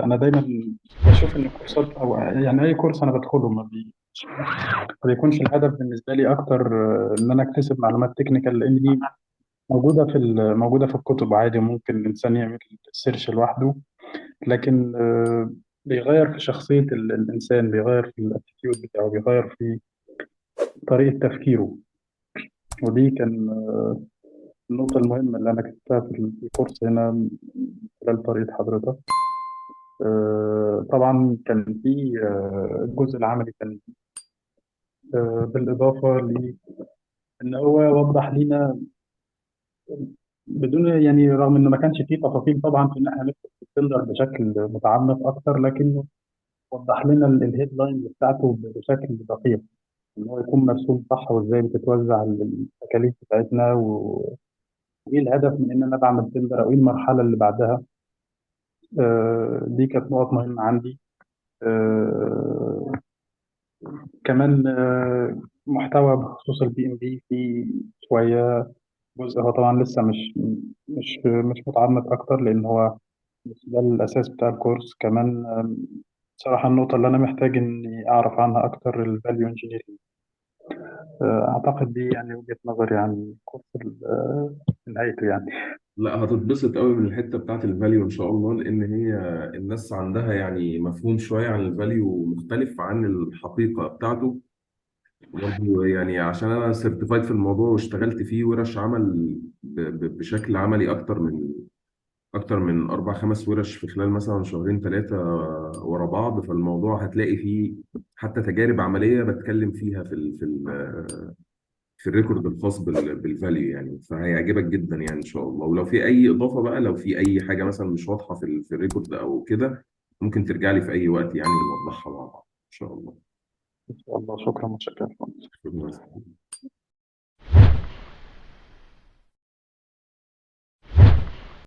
انا دايما بشوف ان الكورسات او يعني اي كورس انا بدخله ما بيكونش الهدف بالنسبه لي اكتر ان انا اكتسب معلومات تكنيكال، لان دي موجوده في الكتب عادي، ممكن الانسان يعمل سيرش لوحده. لكن بيغير في شخصيه الانسان، بيغير في الاتيتيود بتاعه، بيغير في طريقه تفكيره. ودي كان النقطه المهمه اللي انا كتبتها في الكورس هنا من خلال طريقه حضرتك. طبعا كان في الجزء العملي كان بالإضافة لأن هو وضح لنا بدون، يعني رغم إنه ما كانش فيه تفاصيل طبعا في إن إحنا ندخل في التندر بشكل متعمق أكتر، لكنه وضح لنا الهيدلاينز بتاعته بشكل دقيق، إن هو يكون مرسوم صح، وإزاي بتتوزع التكاليف بتاعتنا، وإيه الهدف من إن أنا بعمل تندر، أو إيه المرحلة اللي بعدها. دي كانت نقط مهمة عندي. آه، كمان محتوى بخصوص البي ام بي في شويه جزء، هو طبعا لسه مش متعمق اكتر، لان هو مش ده الاساس بتاع الكورس. كمان بصراحه النقطه اللي انا محتاج اني اعرف عنها اكتر الفاليو انجينيرنج. اعتقد دي يعني وجهه نظري عن الكورس في نهايته يعني. لا، هتتبسط قوي من الحته بتاعت الفاليو ان شاء الله، لان هي الناس عندها يعني مفهوم شويه عن الفاليو مختلف عن الحقيقه بتاعته. برضه يعني عشان انا سيرتيفايد في الموضوع واشتغلت فيه ورش عمل بشكل عملي اكتر من اربع خمس ورش في خلال مثلا شهرين ثلاثه ورا بعض. فالموضوع هتلاقي فيه حتى تجارب عمليه بتكلم فيها في الريكورد الخاص بالفاليو يعني. فهيعجبك جدا يعني ان شاء الله. ولو في اي اضافه بقى، لو في اي حاجه مثلا مش واضحه في الريكورد او كده، ممكن ترجع لي في اي وقت يعني نوضحها مع بعض ان شاء الله. ان شاء الله، شكرا متشكر. شكرا.